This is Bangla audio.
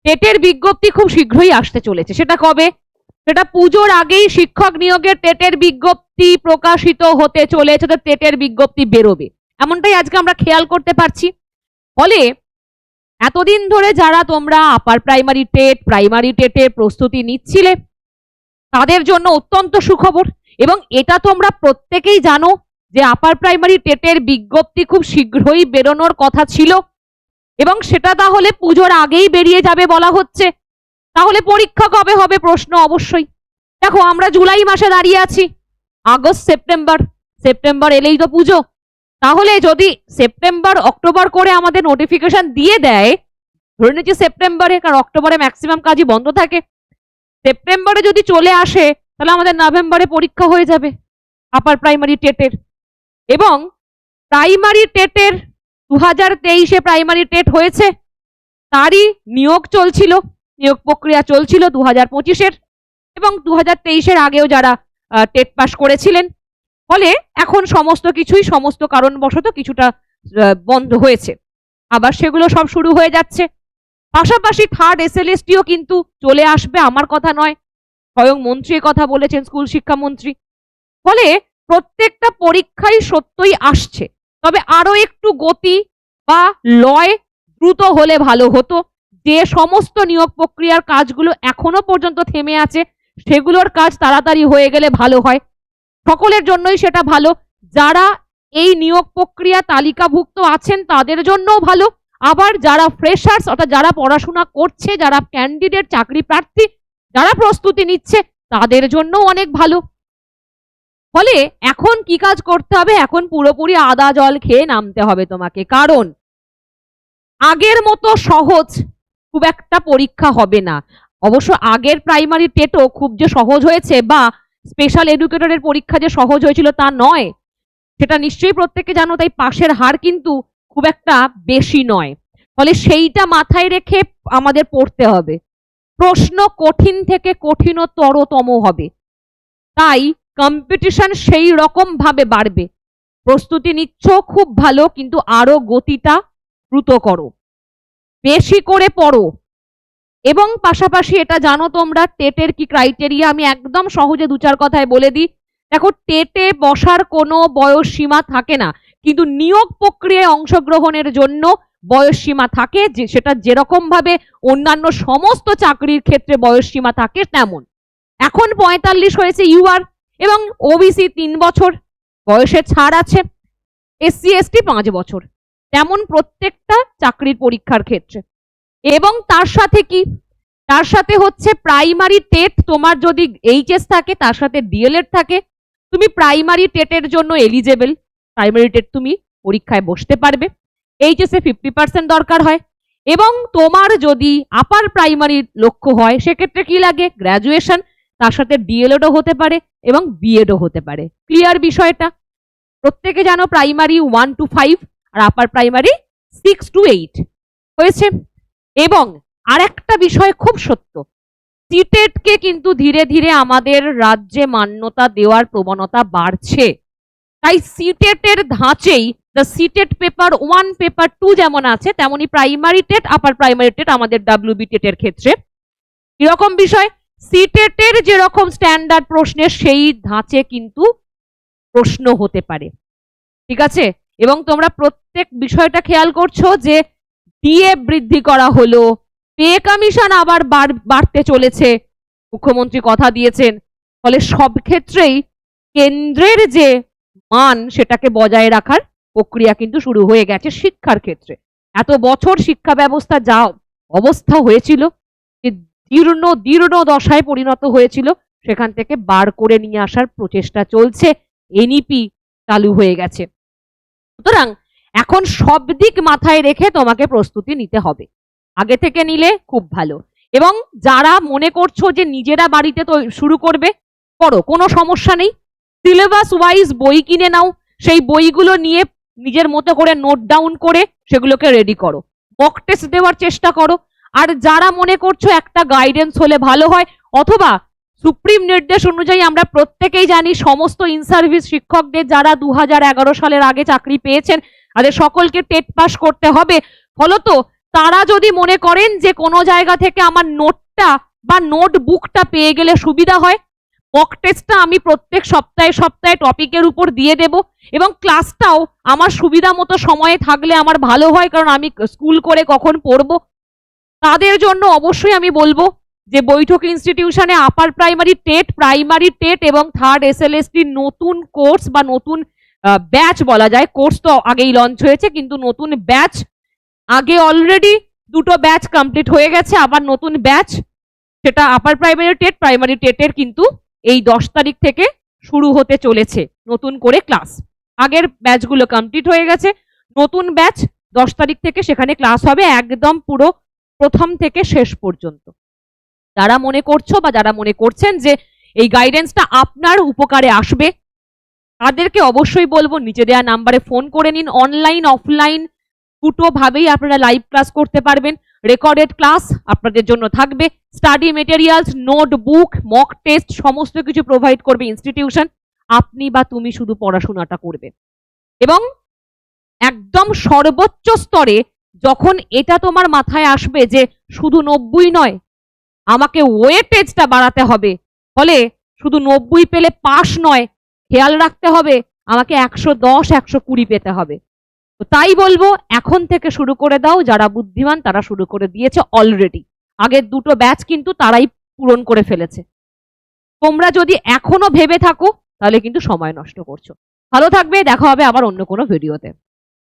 টেটের বিজ্ঞপ্তি খুব শীঘ্রই আসতে চলেছে। সেটা কবে? সেটা পুজোর আগেই শিক্ষক নিয়োগের টেটের বিজ্ঞপ্তি প্রকাশিত হতে চলেছে, তো টেটের বিজ্ঞপ্তি বেরোবে, এমনটাই আজকে আমরা খেয়াল করতে পারছি। ফলে এতদিন ধরে যারা তোমরা আপার প্রাইমারি টেট, প্রাইমারি টেটের প্রস্তুতি নিচ্ছিলে, তাদের জন্য অত্যন্ত সুখবর। এবং এটা তোমরা প্রত্যেকেই জানো যে আপার প্রাইমারি টেটের বিজ্ঞপ্তি খুব শীঘ্রই বেরোনোর কথা ছিল, এবং সেটা তাহলে পুজোর আগেই বেরিয়ে যাবে বলা হচ্ছে। তাহলে পরীক্ষা কবে হবে প্রশ্ন অবশ্যই। দেখো আমরা জুলাই মাসে দাঁড়িয়ে আছি, আগস্ট সেপ্টেম্বর, সেপ্টেম্বর এলেই তো পুজো। তাহলে যদি সেপ্টেম্বর অক্টোবর করে আমাদের নোটিফিকেশন দিয়ে দেয়, ধরে নিচ্ছি সেপ্টেম্বরে, কারণ অক্টোবরে ম্যাক্সিমাম কাজই বন্ধ থাকে, সেপ্টেম্বরে যদি চলে আসে তাহলে আমাদের নভেম্বরে পরীক্ষা হয়ে যাবে আপার প্রাইমারি টেটের। এবং প্রাইমারি টেটের 2023-এ প্রাইমারি টেট হয়েছে, তারই নিয়োগ চলছিল, নিয়োগ প্রক্রিয়া চলছিল 2025-এর, এবং 2023-এর আগেও যারা টেট পাস করেছিলেন। ফলে এখন সমস্ত কিছুই সমস্ত কারণবশত কিছুটা বন্ধ হয়েছে, আবার সেগুলো সব শুরু হয়ে যাচ্ছে। পাশাপাশি থার্ড এসএলএসটিও কিন্তু চলে আসবে, আমার কথা নয়, স্বয়ং মন্ত্রী কথা বলেছেন, স্কুল শিক্ষামন্ত্রী। ফলে প্রত্যেকটা পরীক্ষাই সত্যই আসছে, তবে আরো একটু গতি বা লয় দ্রুত হলে ভালো হতো। যে সমস্ত নিয়োগ প্রক্রিয়ার কাজগুলো এখনো পর্যন্ত থেমে আছে, সেগুলোর কাজ তাড়াতাড়ি হয়ে গেলে ভালো হয়, সকলের জন্যই সেটা ভালো। যারা এই নিয়োগ প্রক্রিয়া তালিকাভুক্ত আছেন তাদের জন্যও ভালো, আবার যারা ফ্রেশার্স অর্থাৎ যারা পড়াশোনা করছে, যারা ক্যান্ডিডেট, চাকরি প্রার্থী, যারা প্রস্তুতি নিচ্ছে, তাদের জন্যও অনেক ভালো। ফলে এখন কি কাজ করতে হবে? এখন পুরোপুরি আদা জল খেয়ে নামতে হবে তোমাকে, কারণ আগের মতো সহজ খুব একটা পরীক্ষা হবে না। অবশ্য আগের প্রাইমারি টেটও খুব যে সহজ হয়েছে বা স্পেশাল এডুকেটরের পরীক্ষা যে সহজ হয়েছিল তা নয়, সেটা নিশ্চয়ই প্রত্যেকে জানো, তাই পাশের হার কিন্তু খুব একটা বেশি নয়। ফলে সেইটা মাথায় রেখে আমাদের পড়তে হবে, প্রশ্ন কঠিন থেকে কঠিনতরতম হবে, তাই কম্পিটিশন সেই রকম ভাবে বাড়বে। প্রস্তুতি নিচ্ছ খুব ভালো, কিন্তু আরো গতিটা দ্রুত করো, বেশি করে পড়ো। এবং পাশাপাশি এটা জানো তোমরা টেটের কি ক্রাইটেরিয়া, আমি একদম সহজে দু চার কথায় বলে দিই। দেখো, টেটে বসার কোনো বয়স সীমা থাকে না, কিন্তু নিয়োগ প্রক্রিয়ায় অংশগ্রহণের জন্য বয়স সীমা থাকে, যে সেটা যেরকম ভাবে অন্যান্য সমস্ত চাকরির ক্ষেত্রে বয়স সীমা থাকে তেমন। এখন 45 হয়েছে ইউআর, এবং ওবিসি 3 বছর বয়সে ছাড় আছে, এসসি এসটি 5 বছর, তেমন প্রত্যেকটা চাকরির পরীক্ষার ক্ষেত্রে। এবং তার সাথে কি, তার সাথে হচ্ছে প্রাইমারি টেট, তোমার যদি এইচএস থাকে তার সাথে ডিএলএড থাকে, তুমি প্রাইমারি টেটের জন্য এলিজেবল, প্রাইমারি টেট তুমি পরীক্ষায় বসতে পারবে। এইচএস এ 50% দরকার হয়। এবং তোমার যদি আপার প্রাইমারির লক্ষ্য হয়, সেক্ষেত্রে কি লাগে? গ্র্যাজুয়েশন, তার সাথে ডিএলএডও হতে পারে এবং বিএডও হতে পারে। ক্লিয়ার বিষয়টা? প্রত্যেকে জানো প্রাইমারি 1 to 5 আর আপার প্রাইমারি 6 to 8 হয়েছে। এবং আরেকটা বিষয় খুব সত্য, সিটেটকে কিন্তু ধীরে ধীরে আমাদের রাজ্যে মান্যতা দেওয়ার প্রবণতা বাড়ছে। তাই সিটেটের ধাঁচেই দ্য সিটেট পেপার 1 পেপার 2 যেমন আছে, তেমনি primary TET, upper primary TET আমাদের ডাব্লিউবি টেটের ক্ষেত্রে এরকম বিষয়, সিটেটের যেরকম স্ট্যান্ডার্ড প্রশ্নের সেই ধাঁচে কিন্তু প্রশ্ন হতে পারে, ঠিক আছে? এবং তোমরা প্রত্যেক বিষয়টা খেয়াল করছো যে ডিএ বৃদ্ধি করা হলো, পে কমিশন আবার বাড়তে চলেছে, মুখ্যমন্ত্রী কথা দিয়েছেন। ফলে সব ক্ষেত্রেই কেন্দ্রের যে মান সেটাকে বজায় রাখার প্রক্রিয়া কিন্তু শুরু হয়ে গেছে শিক্ষার ক্ষেত্রে। এত বছর শিক্ষা ব্যবস্থা যা অবস্থা হয়েছিল, যে দীর্ণ দশায় পরিণত হয়েছিল, সেখান থেকে বার করে নিয়ে আসার প্রচেষ্টা চলছে, এনইপি চালু হয়ে গেছে। সুতরাং এখন সব দিক মাথায় রেখে তোমাকে প্রস্তুতি নিতে হবে, আগে থেকে নিলে খুব ভালো। এবং যারা মনে করছো যে নিজেরা বাড়িতে তো শুরু করবে, করো, কোনো সমস্যা নেই। সিলেবাস ওয়াইজ বই কিনে নাও, সেই বইগুলো নিয়ে নিজের মতো করে নোট ডাউন করে সেগুলোকে রেডি করো, মক টেস্ট দেওয়ার চেষ্টা করো। আর যারা মনে করছো একটা গাইডেন্স হলে ভালো হয়, অথবা সুপ্রিম নির্দেশ অনুযায়ী আমরা প্রত্যেকেই জানি সমস্ত ইন সার্ভিস শিক্ষকদের যারা 2011 সালের আগে চাকরি পেয়েছেন তাদের সকলকে টেট পাস করতে হবে, ফলত তারা যদি মনে করেন যে কোনো জায়গা থেকে আমার নোটটা বা নোটবুকটা পেয়ে গেলে সুবিধা হয়, মক টেস্টটা আমি প্রত্যেক সপ্তাহে সপ্তাহে টপিকের উপর দিয়ে দেব, এবং ক্লাসটাও আমার সুবিধা মতো সময়ে থাকলে আমার ভালো হয়, কারণ আমি স্কুল করে কখন পড়বো। তাদের জন্য অবশ্যই আমি বলবো যে বৈঠক ইনস্টিটিউশনে আপার প্রাইমারি টেট এবং থার্ড এসএলএসটি নতুন কোর্স বা নতুন ব্যাচ বলা যায়, কোর্স তো আগেই লঞ্চ হয়েছে, কিন্তু নতুন ব্যাচ আগে অলরেডি দুটো ব্যাচ কমপ্লিট হয়ে গেছে, আবার নতুন ব্যাচ, সেটা আপার প্রাইমারি টেটের কিন্তু এই 10 তারিখ থেকে শুরু হতে চলেছে নতুন করে ক্লাস। আগের ব্যাচগুলো কমপ্লিট হয়ে গেছে, নতুন ব্যাচ 10 তারিখ থেকে সেখানে ক্লাস হবে একদম পুরো প্রথম থেকে শেষ পর্যন্ত। যারা মনে করছো বা যারা মনে করছেন যে এই গাইডেন্সটা আপনার উপকারে আসবে, তাদেরকে অবশ্যই বলবো নিচে দেওয়া নাম্বারে ফোন করে নিন। অনলাইন অফলাইন দুটো ভাবেই আপনারা লাইভ ক্লাস করতে পারবেন। রেকর্ডেড ক্লাস আপনাদের জন্য থাকবে, study materials, notebook, mock test সমস্ত কিছু প্রোভাইড করবে ইনস্টিটিউশন। আপনি বা তুমি শুধু পড়াশোনাটা করবে, এবং একদম সর্বোচ্চ স্তরে যখন এটা তোমার মাথায় আসবে যে শুধু 90 নয়, আমাকে ওয়েটেজটা বাড়াতে হবে, ফলে শুধু 90 পেলে পাস নয়, খেয়াল রাখতে হবে আমাকে 110 120 পেতে হবে। তো তাই বলবো এখন থেকে শুরু করে দাও। যারা বুদ্ধিমান তারা শুরু করে দিয়েছে অলরেডি, আগের দুটো ব্যাচ কিন্তু তারাই পূরণ করে ফেলেছে। তোমরা যদি এখনো ভেবে থাকো তাহলে কিন্তু সময় নষ্ট করছো। ভালো থাকবে, দেখা হবে আবার অন্য কোনো ভিডিওতে।